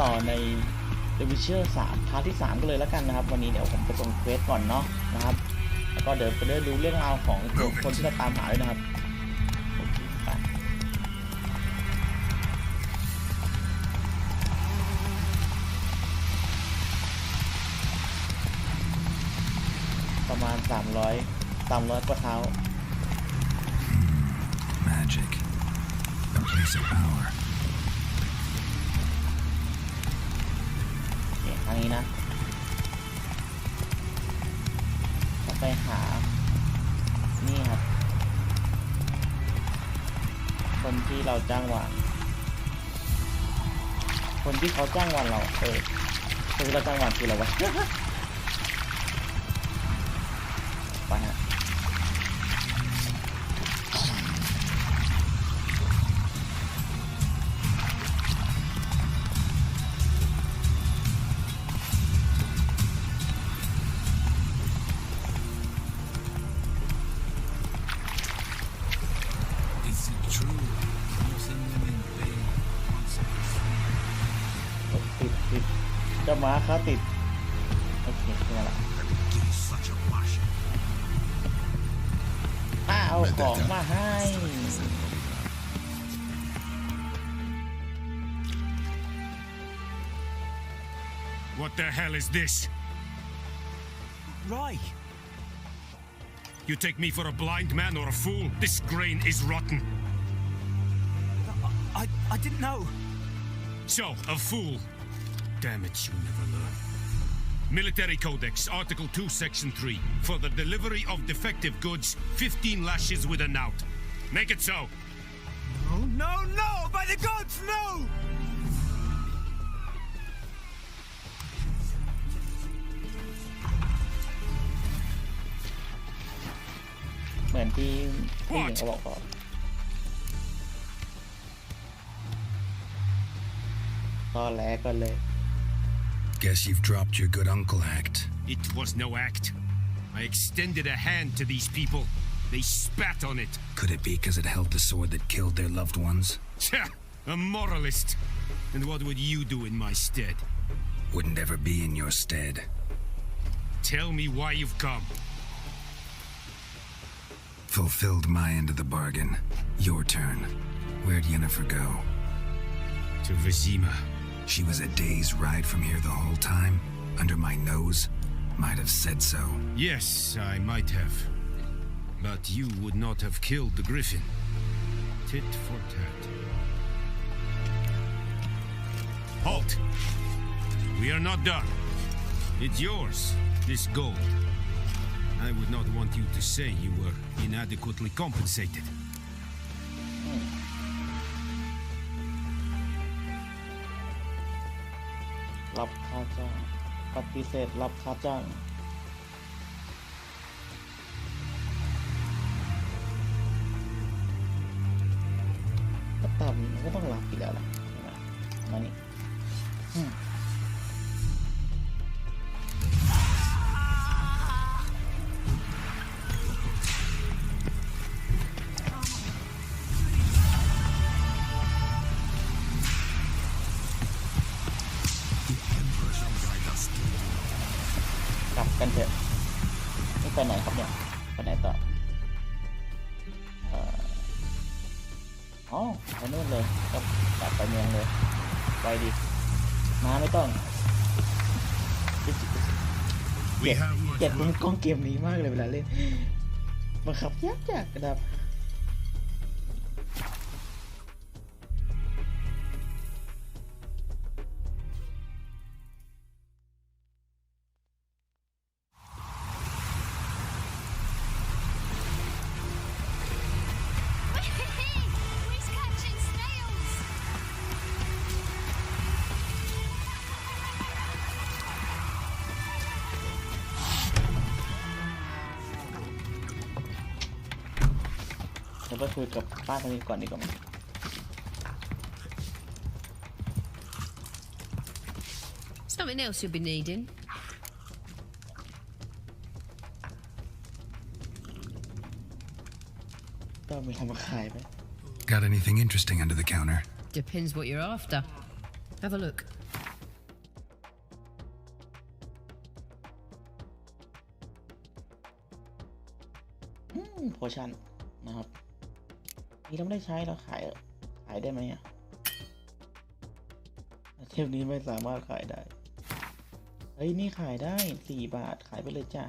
ต่อใน The Witcher 3 พาร์ทที่ 3 กันเลยแล้วกันนะครับวันนี้เดี๋ยวผมไปส่งเควสก่อนเนาะนะครับแล้วก็เดี๋ยวไปเดินดูเรื่องราวของตัวคนที่เราตามหาด้วยนะครับประมาณ300กว่าเท้า Magic a place of power โอเคทางนี้นะจะไปหานี่ครับคนที่เราจ้างวานคนที่เขาจ้างวานเราคนที่เราจ้างวานคืออะไรวะ ไปฮะติดจะมาค่ะติดโอเคขึ้นมาละเอาของมาให้ What the hell is this? Rye. You take me for a blind man or a fool? This grain is rotten. I didn't know. So, a fool. Damn it, you never learn. Military Codex, Article 2, Section 3. For the delivery of defective goods, 15 lashes with a knout. Make it so. No! By the gods, no! เหมือนที่ผู้หญิงเขาบอกก่อนตอนแรกก็เลย Guess you've dropped your good uncle act. It was no act. I extended a hand to these people. They spat on it. Could it be because it held the sword that killed their loved ones? Tja, a moralist. And what would you do in my stead? Wouldn't ever be in your stead. Tell me why you've come. Fulfilled my end of the bargain. Your turn. Where'd Yennefer go? To Vizima. She was a day's ride from here the whole time? Under my nose? Might have said so. Yes, I might have. But you would not have killed the griffin. Tit for tat. Halt! We are not done. It's yours, this gold. I would not want you to say you were inadequately compensated. รับค่าจ้างปฏิเสธรับค่าจ้างก็ตามมันก็ต้องรับอยู่แล้วล่ะมานี่กันเถอะนี่ไปไหนครับเนี่ยไปไหนต่อไปนู่นเลยก็กลับไปเมืองเลยไปดิมาไม่ต้องเกลียดกล้องเกมนี้มากเลยเวลาเล่นบังคับยากกระดับไปคุยกับป้าคนนี้ก่อนดีกว่าไหม Something else you'll be needing. ก็มีทำมาขายไหม Got anything interesting under the counter? Depends what you're after. Have a look. โพชั่นนะครับนี่เราไม่ได้ใช้เราขายได้ไหมอะเทปนี้ไม่สามารถขายได้เฮ้ยนี่ขายได้4 บาทขายไปเลยจ้ะ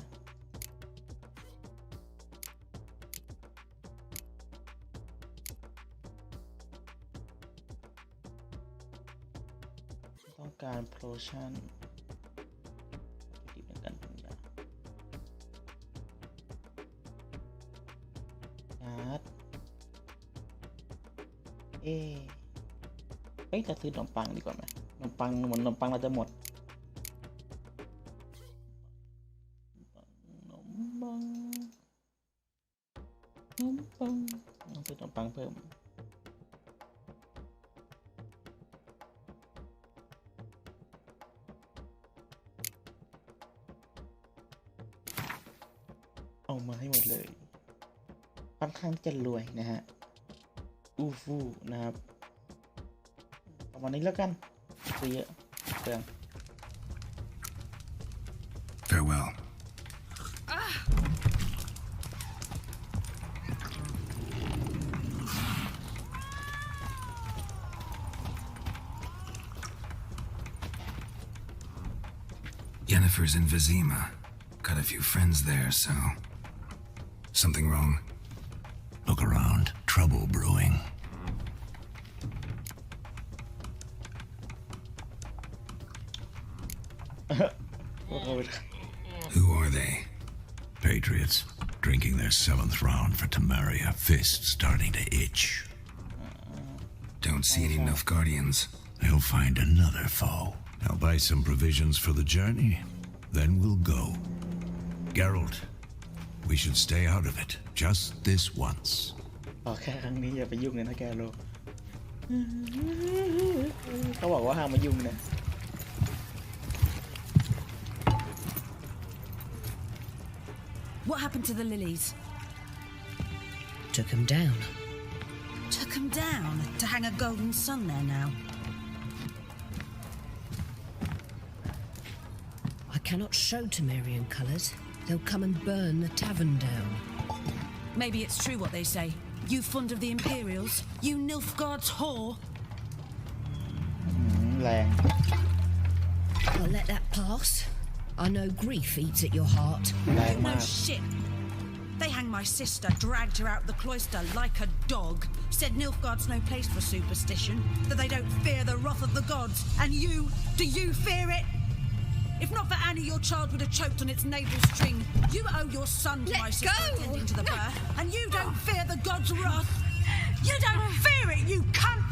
ต้องการโพชั่นดีเหมือนกันเป็นอย่างการ์ดเฮ้ยจะซื้อขนมปังดีกว่าไหมขนมปังเหมือนขนมปังเราจะหมดขนมปังต้องซื้อขนมปังเพิ่มเอามาให้หมดเลยค่อนข้างจะรวยนะฮะอูฟูนะครับประมาณนี้แล้วกันซื้อเยอะเปลือง Farewell. Yennefer's in Vizima. Got a few friends there, so... Something wrong? Look around. Trouble brewing. Who are they? Patriots. Drinking their 7th round for Temeria. Fists starting to itch. Don't see any Nilfgaardians. They'll find another foe. I'll buy some provisions for the journey. Then we'll go. Geralt, we should stay out of it. Just this once. แค่ครั้งนี้อย่าไปยุ่งเลยนะแกโลเขาบอกว่าห้ามมายุ่งนะ What happened to the lilies? Took him down. Took them down to hang a golden sun there now. I cannot show Temerian colours. They'll come and burn the tavern down. Maybe it's true what they say. You fond of the Imperials? You Nilfgaard's whore? แรง I'll let that pass. I know grief eats at your heart. แรงมา No ก shit. They hanged my sister, dragged her out the cloister like a dog. Said Nilfgaard's no place for superstition, that they don't fear the wrath of the gods. And you, do you fear it? If not for Annie, your child would have choked on its navel string. You owe your son to my sister attending to the birth, and you don't fear the gods' wrath. You don't fear it, you cunt!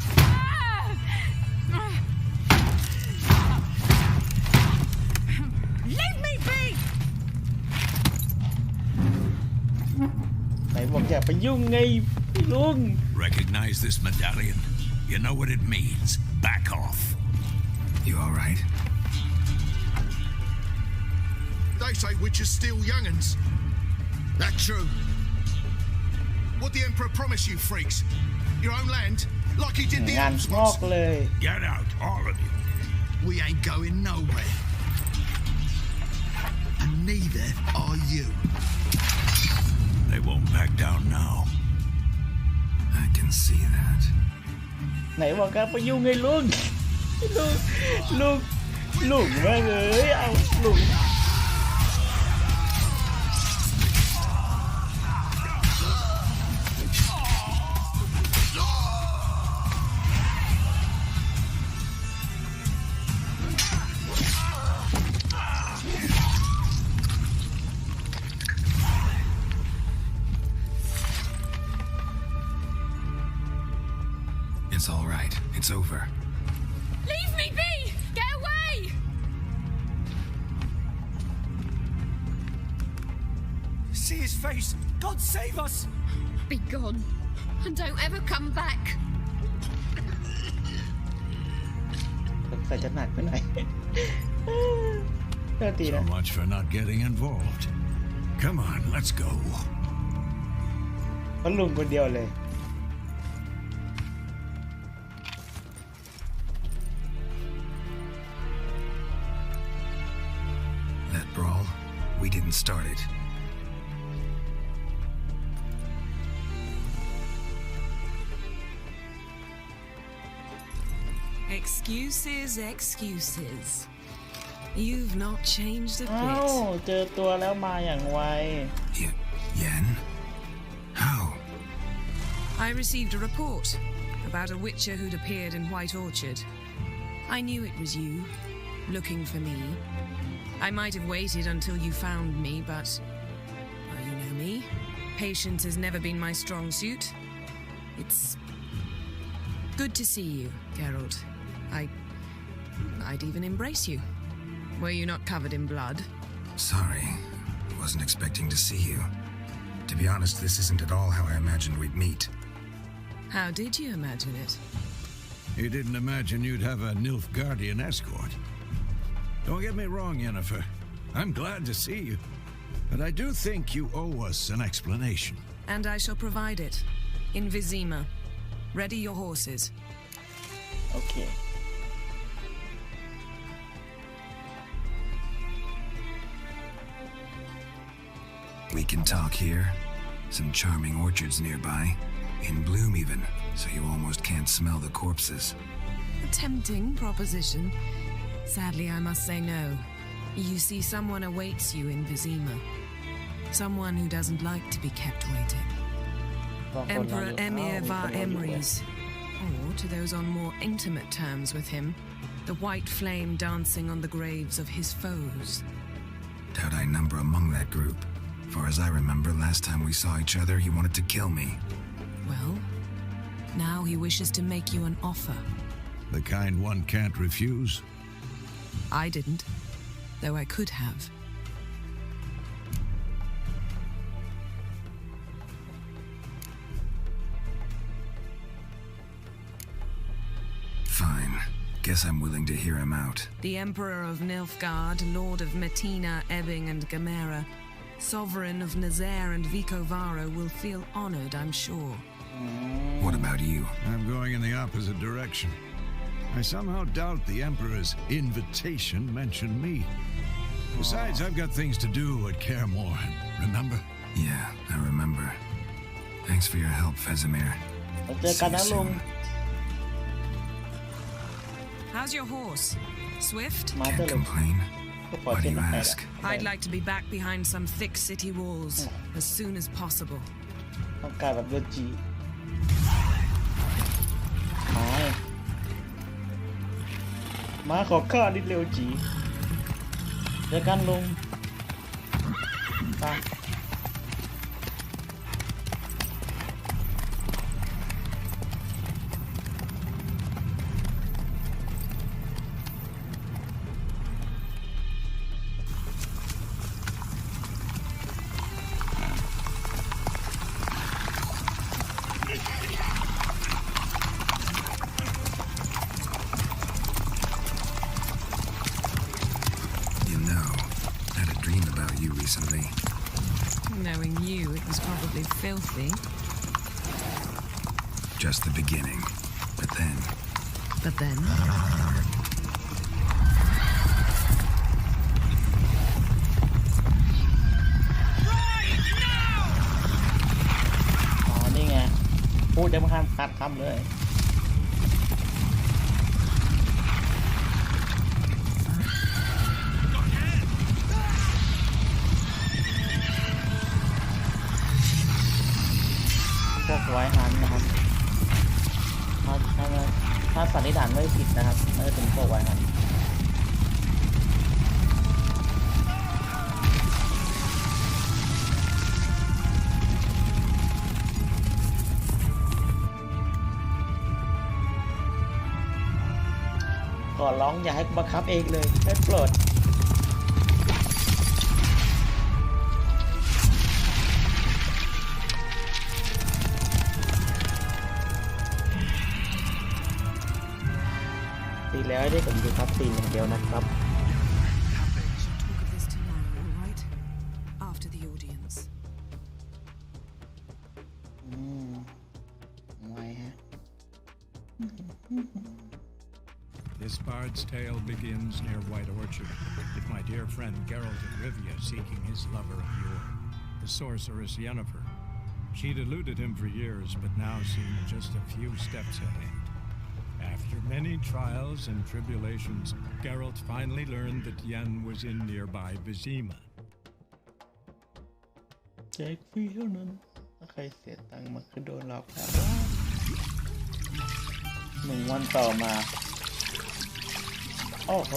Leave me be! ไหนบอกอย่าไปยุ่งไงพี่ลุง Recognize this medallion? You know what it means. Back off. You alright? They say witches steal young'uns. That true? What the Emperor promised you freaks? Your own land? Like he did the งาน elves งอก once? เลย Get out, all of you. We ain't going nowhere. And neither are you. They won't back down now. I can see that. ไหนบอกกันไปยุ่งไงลุงลุงมากเลยเอาลุง It's alright. It's over. Leave me be! Get away! See his face! God save us! Be gone. And don't ever come back. ใส่จะหนักไปหน่อยเท่าที So นะ much for not getting involved. Come on, let's go. เพราะลุงคนเดียวเลย That brawl, we didn't start it. Excuses, excuses. You've not changed a อ้าว bit. เจอตัวแล้วมาอย่างไว Yen? How? I received a report about a witcher who'd appeared in White Orchard. I knew it was you, looking for me. I might have waited until you found me, but... well, you know me. Patience has never been my strong suit. It's... good to see you, Geralt. I'd even embrace you. Were you not covered in blood? Sorry. Wasn't expecting to see you. To be honest, this isn't at all how I imagined we'd meet. How did you imagine it? You didn't imagine you'd have a Nilfgaardian escort. Don't get me wrong, Yennefer. I'm glad to see you. But I do think you owe us an explanation. And I shall provide it. In Vizima. Ready your horses. โอเค We can talk here. Some charming orchards nearby. In bloom even, so you almost can't smell the corpses. A tempting proposition. Sadly, I must say no. You see, someone awaits you in Vizima. Someone who doesn't like to be kept waiting. บางคน Emperor เราอยู่ Emir อ้าว var มีคนเราอยู่ด้วย Emrys. Or, to those on more intimate terms with him, the white flame dancing on the graves of his foes. Doubt I number among that group. Far as I remember, last time we saw each other, he wanted to kill me. Well, now he wishes to make you an offer. The kind one can't refuse. I didn't, though I could have. Fine. Guess I'm willing to hear him out. The Emperor of Nilfgaard, Lord of Metina, Ebbing and Gamera, Sovereign of Nazaire and Vicovaro will feel honored, I'm sure. What about you? I'm going in the opposite direction. I somehow doubt the Emperor's invitation mentioned me. Besides, I've got things to do at Kaer Morhen, remember? Yeah, I remember. Thanks for your help, Vesemir. เราเจอกันนะลุง How's your horse? Swift? มาเตอ Can't ร์เลย complain. ก็ปล่อย Why เส้ do น you ไป ask? I'd like to be back behind some thick city walls as soon as possible. ต้องการแบบเลือดจีมาขอข้าดิเร็วจีเจอกันลุงไป You know, I had a dream about you recently. Knowing you, it was probably filthy. Just the beginning. But then, But then, อ๋อ นี่ไง พูดได้ไม่ทันขาดคำเลย พวกไว้หันนะครับ ถ้าสันนิษฐานไม่ผิดนะครับน่าจะเป็นพวกไว้หันก่อนร้องอย่าให้บังคับเองเลยได้โปรดดีแล้วได้ผมดูครับซีนอย่างเดียวนะครับ talk of this tomorrow, all right? After the audience. ไว้ฮะ This bard's tale begins near White Orchard, with my dear friend Geralt of Rivia seeking his lover of yore, the sorceress Yennefer. She'd eluded him for years, but now seemed just a few steps ahead. After many trials and tribulations, Geralt finally learned that Yen was in nearby Vizima. แจกฟรีเท่านั้นถ้าใครเสียตังค์มาคือโดนหลอกแล้ว1 วันต่อมาโอ้โห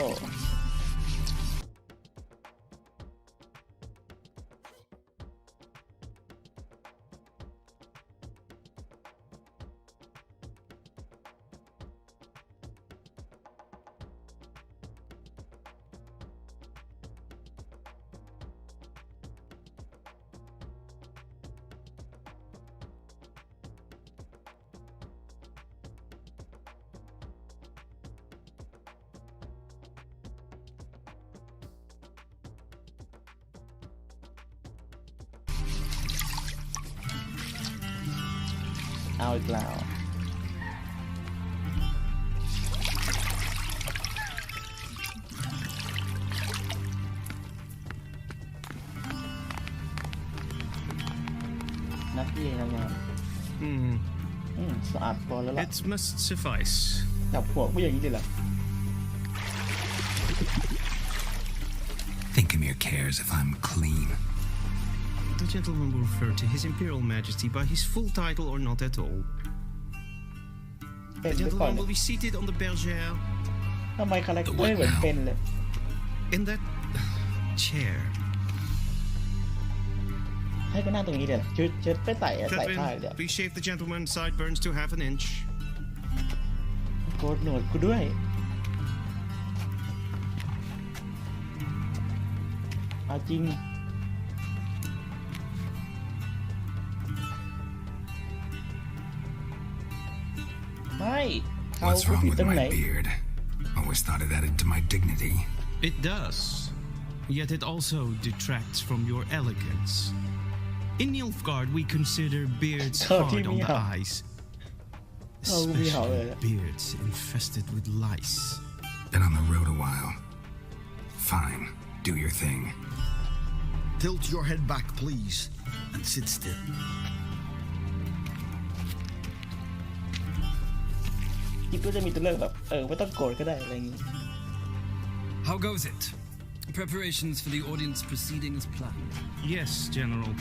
เอาอีกแล้วนักเรียนทำงานสะอาดพอแล้วล่ะ It must suffice. จับพวกไม่อย่างนี้เลยเหรอ Think Emir cares if I'm clean. The gentleman will refer to His Imperial Majesty by his full title or not at all. The gentleman will be seated on the bergère. ทำไมคาแรคเตอร์เหมือนเป็นเลย In that chair. ให้ก็นั่งตรงนี้เดี๋ยวชุดไปใส่ผ้าเดี๋ยว Please shave the gentleman's sideburns to half an inch. โกดหนวดกูด้วยเอาจริงไม่ What's wrong with my beard? Always thought it added to my dignity. It does. Yet it also detracts from your elegance. In Nilfgaard, we consider beards hard on the eyes. Especially beards infested with lice. Been on the road a while. Fine, do your thing. Tilt your head back, please, and sit still. คิดว่าจะมีตัวเลือกแบบไม่ต้องโกรธก็ได้อะไรอย่างงี้ How goes it? Preparations for the audience proceeding as planned? Yes, General.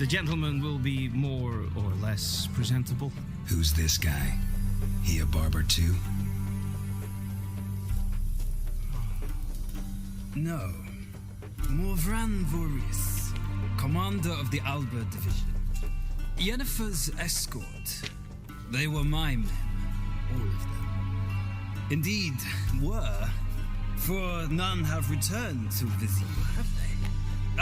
The gentleman will be more or less presentable. Who's this guy? He a barber too? No. Morvran Vorius, commander of the Alba division. Yennefer's escort. They were my men, all of them. Indeed, were, for none have returned to Vizima, have they?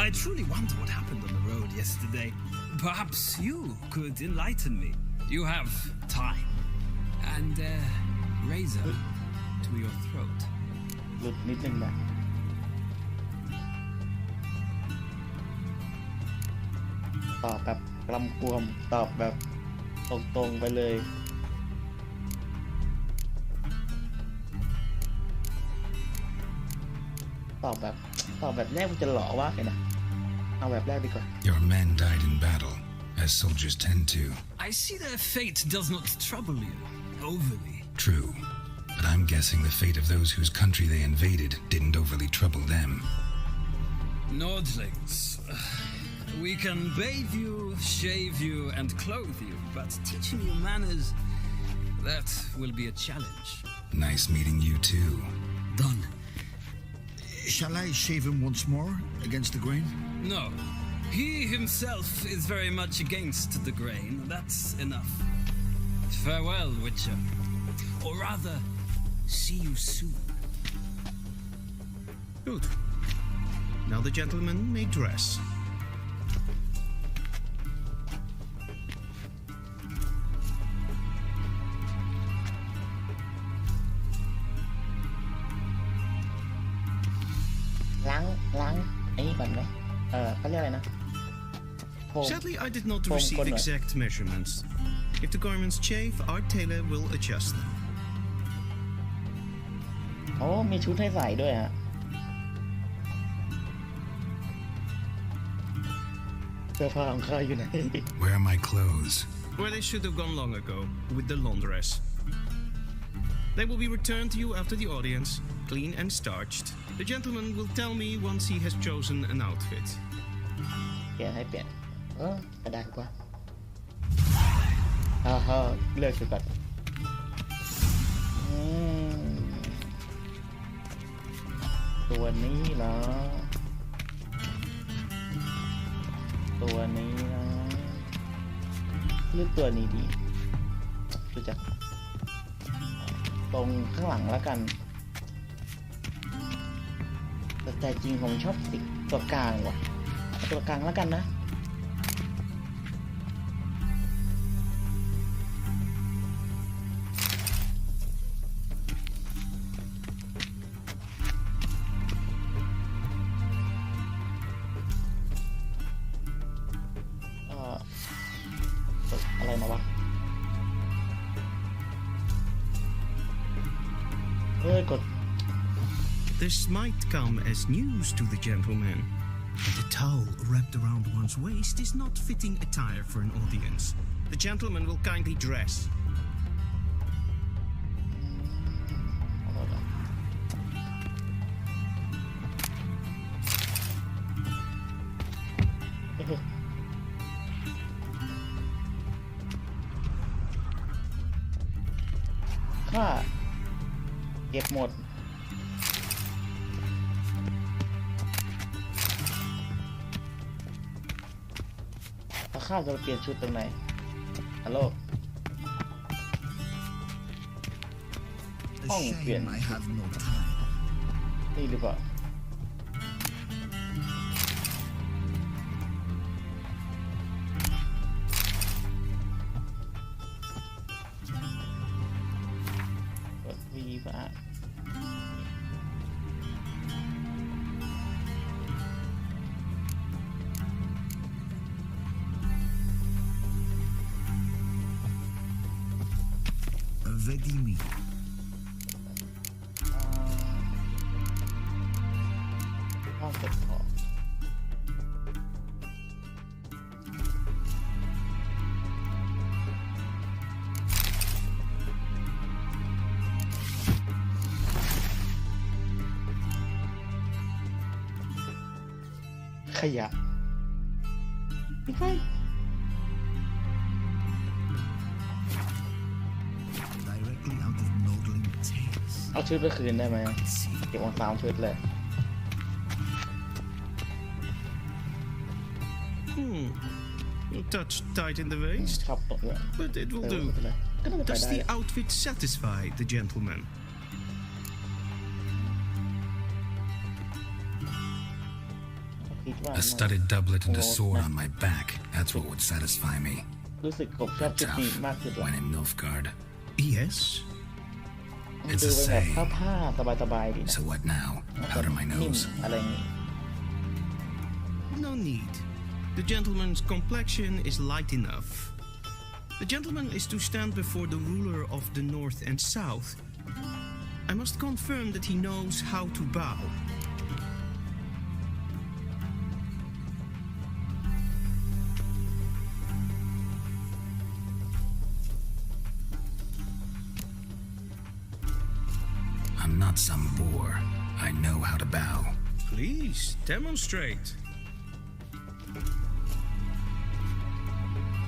I truly wonder what happened on the road yesterday. Perhaps you could enlighten me. You have time. And razor to your throat. หลุดนิดนึงนะตอบแบบกำกวมตอบแบบตรงๆไปเลยตอบแบบแรกมันจะหล่อว่าไงนะเอาแบบแรกดีกว่า Your men died in battle, as soldiers tend to. I see their fate does not trouble you overly. True, but I'm guessing the fate of those whose country they invaded didn't overly trouble them. Nordlings. We can bathe you, shave you, and clothe you, but teaching you manners, that will be a challenge. Nice meeting you too. Done. Shall I shave him once more against the grain? No. He himself is very much against the grain. That's enough. Farewell, Witcher. Or rather, see you soon. Good. Now the gentleman may dress.ล้างไอ้นี่ก่อนไหมเขาเรียกอะไรนะ Sadly, I did not receive exact measurements. If the garments chafe, our tailor will adjust them. โอ้มีชุดให้ใส่ด้วยฮะเสื้อผ้าของข้าอยู่ไหน Where are my clothes? Where they should have gone long ago, with the laundress. They will be returned to you after the audience, clean and starched. The gentleman will tell me once he has chosen an outfit. เปลี่ยนให้เปลี่ยนก็ได้กว่าเลือกชุดก่อนตัวนี้เหรอตัวนี้นะเลือกตัวนี้ดีดูจากตรงข้างหลังแล้วกันแต่ใจจริงผมชอบสีตัวกลางว่ะตัวกลางแล้วกันนะอะไรมาวะกด This might come as news to the gentleman, but the towel wrapped around one's waist is not fitting attire for an audience. The gentleman will kindly dress. ข้าเก็บหมดแล้วข้าจะเปลี่ยนชุดตรงไหนฮัลโหลห้องเปลี่ยนนี่หรือเปล่าVedimi. ห้องเก็บของขยะไม่ใช่เอาชุดไปคืนได้ไหมเก็บของสามชุดเลย A touch tight in the waist, but it will do. Does the outfit satisfy the gentleman? A studded doublet and a sword on my back. That's what would satisfy me. รู้สึกกบชอบชุดนี้มากสุด When in Nilfgaard. Yes. It's a ดูเป็นแบบ saying. ผ้าสบายๆดีนะ So what now? Powder my นิ่ม nose. อะไรอย่างงี้ No need. The gentleman's complexion is light enough. The gentleman is to stand before the ruler of the North and South. I must confirm that he knows how to bow. I'm not some boor. I know how to bow. Please, demonstrate.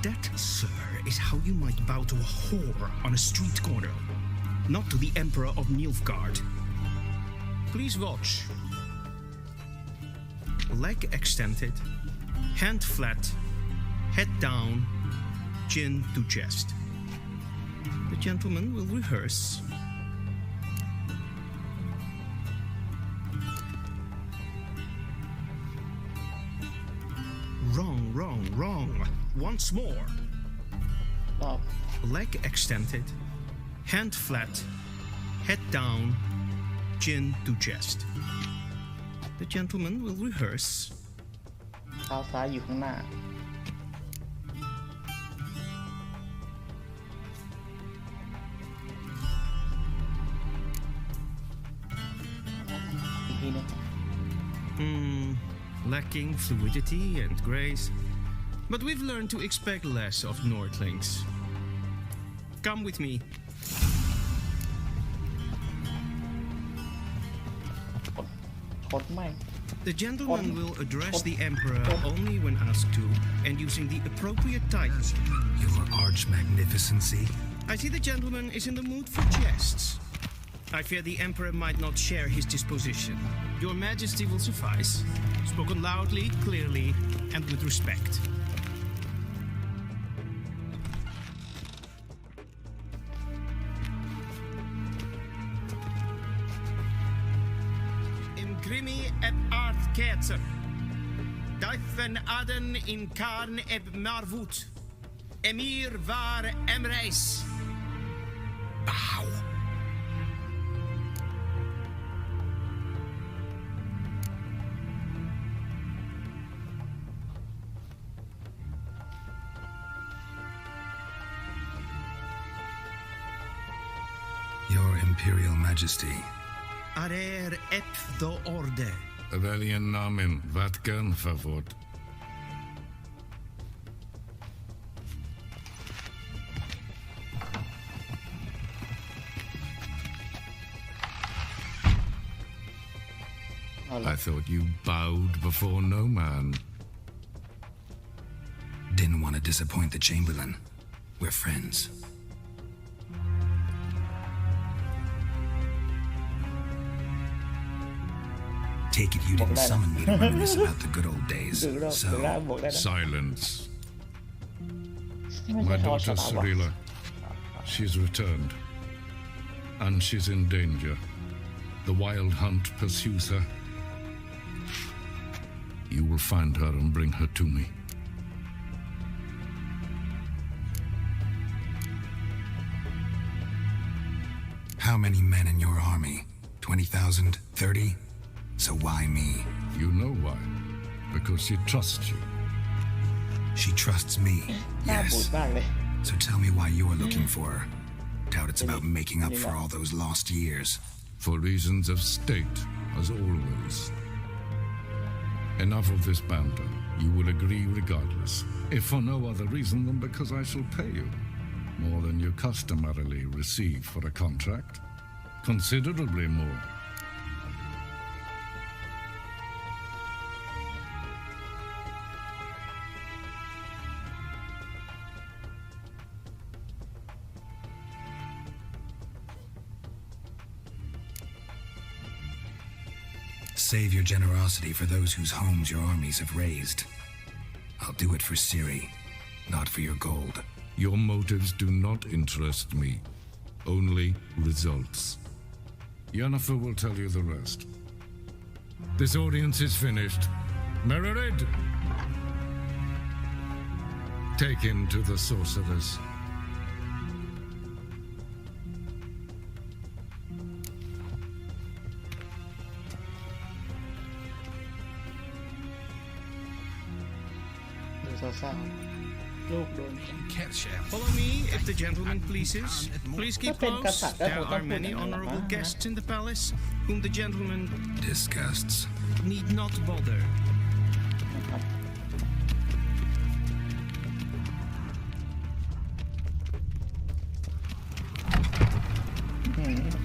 That, sir, is how you might bow to a whore on a street corner, not to the Emperor of Nilfgaard. Please watch. Leg extended, hand flat, head down, chin to chest. The gentleman will rehearse. Wrong. Once more. Leg extended, hand flat, head down, chin to chest. The gentleman will rehearse. เท้าซ้ายอยู่ข้างหน้าอีกทีนึง Lacking fluidity and grace, but we've learned to expect less of Nordlings. Come with me. คตไม่ The gentleman will address the Emperor only when asked to, and using the appropriate title. Your Arch Magnificency. I see the gentleman is in the mood for jests. I fear the Emperor might not share his disposition. Your Majesty will suffice. Spoken loudly, clearly, and with respect. Imgrimi eb art ketzer. Duifen aden in karn eb marvut. Emir var emreis. Bow. Your Imperial Majesty. Arer Ep.3. Weljen namen, wat kan favor? I thought you bowed before no man. Didn't want to disappoint the Chamberlain. We're friends. Take it you didn't summon me to reminisce about the good old days. So, Silence. My daughter Cirilla, she's returned. And she's in danger. The wild hunt pursues her. You will find her and bring her to me. How many men in your army? 20,000? 30? So why me? You know why. Because she trusts you. She trusts me. Yes. So tell me why you're looking for her. Doubt it's about making up for all those lost years. For reasons of state, as always. Enough of this banter. You will agree regardless. If for no other reason than because I shall pay you. More than you customarily receive for a contract. Considerably more. Save your generosity for those whose homes your armies have razed. I'll do it for Ciri, not for your gold. Your motives do not interest me. Only results. Yennefer will tell you the rest. This audience is finished. Mererid! Take him to the sorceress. Follow me, if the gentleman pleases. Please keep close. There are many honorable guests in the palace, whom the gentleman disgusts need not bother.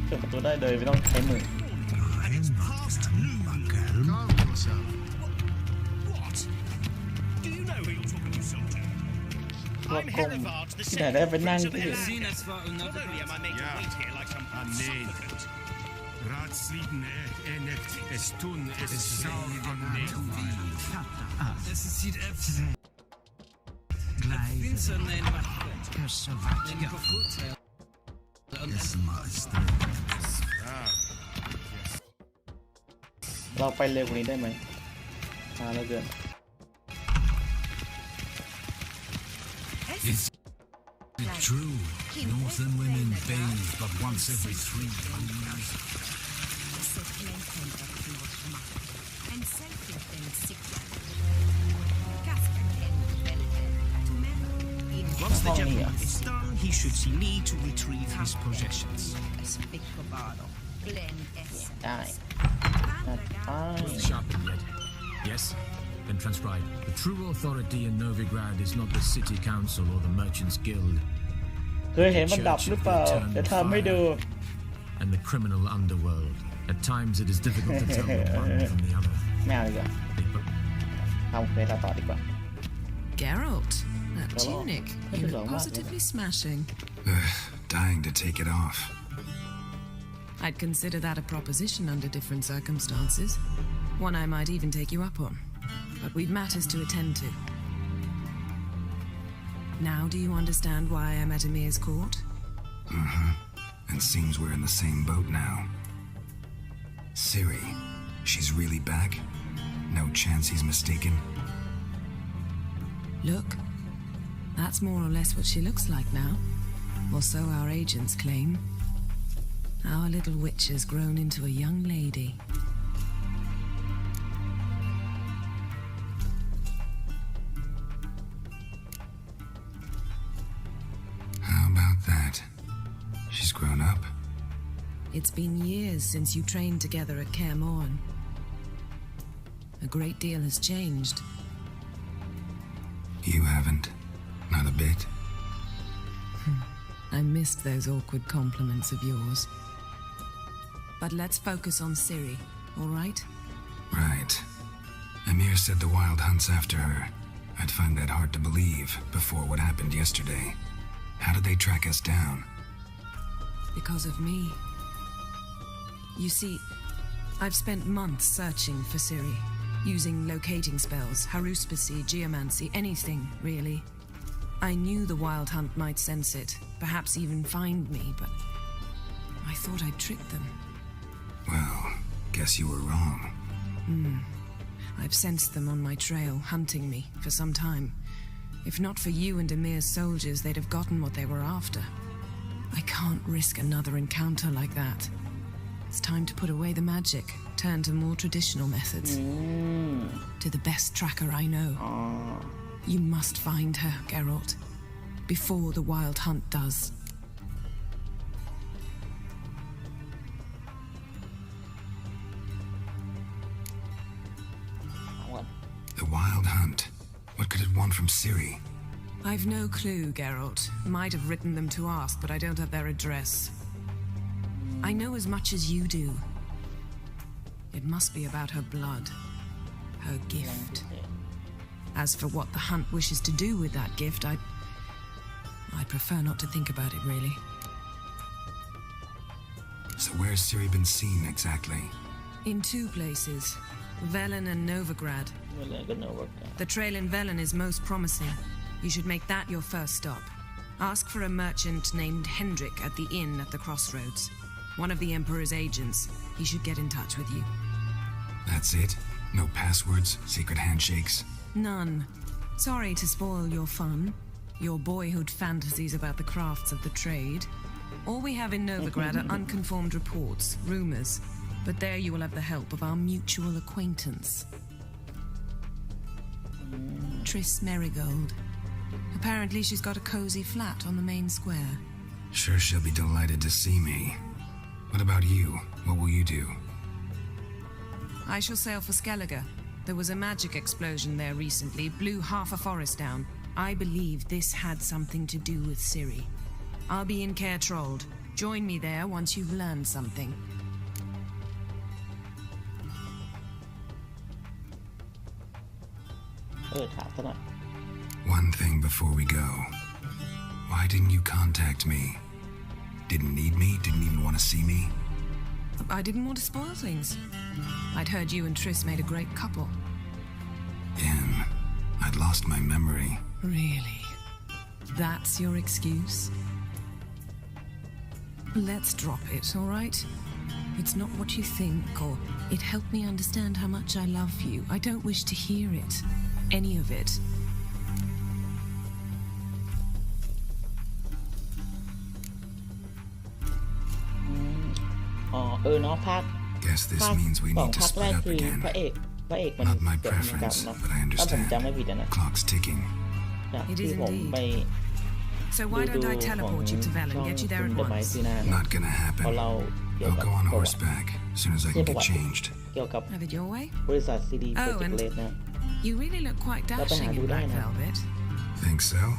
เปิดประตูได้เลยไม่ต้องใช้มือ ตัวกงที่ไหนได้ไปนั่งที่ Ratslieden enet es tun es sau annehmen. Es siehtเราไปเร็วกว่านี้ได้ไหมช้าเหลือเกิน It's true. Northern women bathe but once every 3 years. Once the gentleman is done, he should see me to retrieve his possessions. ได้ Sharpened yet? Yes? Then transcribe. The true authority in Novigrad is not the city council or the merchants guild. เคยเห็นมันดับหรือเปล่าจะทำให้ดู And the criminal underworld. At times it is difficult to tell the one from the other. ไม่เอาดีกว่าทำเควสต่อดีกว่า Geralt, that tunic, you look positively smashing. Dying to take it off. I'd consider that a proposition under different circumstances. One I might even take you up on. But we've matters to attend to. Now do you understand why I'm at Emir's court? And seems we're in the same boat now. Ciri, she's really back? No chance he's mistaken? Look, that's more or less what she looks like now. Or so our agents claim. Our little witch has grown into a young lady. How about that? She's grown up? It's been years since you trained together at Kaer Morhen. A great deal has changed. You haven't. Not a bit. I missed those awkward compliments of yours. But let's focus on Ciri, all right? Right. Emir said the Wild Hunt's after her. I'd find that hard to believe before what happened yesterday. How did they track us down? Because of me. You see, I've spent months searching for Ciri, using locating spells, haruspicy, geomancy, anything, really. I knew the Wild Hunt might sense it, perhaps even find me, but I thought I'd tricked them. Well, guess you were wrong. I've sensed them on my trail, hunting me, for some time. If not for you and Emir's soldiers, they'd have gotten what they were after. I can't risk another encounter like that. It's time to put away the magic, turn to more traditional methods. To the best tracker I know. You must find her, Geralt, before the Wild Hunt does. The Wild Hunt. What could it want from Ciri? I've no clue, Geralt. Might have written them to ask, but I don't have their address. I know as much as you do. It must be about her blood, her gift. As for what the Hunt wishes to do with that gift, I prefer not to think about it, really. So where's Ciri been seen exactly? In two places, Velen and Novigrad. The trail in Velen is most promising. You should make that your first stop. Ask for a merchant named Hendrik at the inn at the crossroads. One of the Emperor's agents. He should get in touch with you. That's it? No passwords? Secret handshakes? None. Sorry to spoil your fun, your boyhood fantasies about the crafts of the trade. All we have in Novigrad are unconformed reports, rumors. But there you will have the help of our mutual acquaintance. Triss Merigold. Apparently she's got a cozy flat on the main square. Sure she'll be delighted to see me. What about you? What will you do? I shall sail for Skellige. There was a magic explosion there recently, blew half a forest down. I believe this had something to do with Ciri. I'll be in Caer Trold. Join me there once you've learned something. One thing before we go. Why didn't you contact me? Didn't need me? Didn't even want to see me? I didn't want to spoil things. I'd heard you and Triss made a great couple. Yen, I'd lost my memory. Really? That's your excuse? Let's drop it, all right? It's not what you think, or it helped me understand how much I love you. I don't wish to hear it. Any of it. Guess this means we need to split up again. Not my preference, but I understand. Clock's ticking. It is indeed. So why don't I teleport you to Velen, get you there at once? Not gonna happen. I'll go on horseback as soon as I can get changed. Have it your way? Oh, and you really look quite dashing in black velvet. Think so?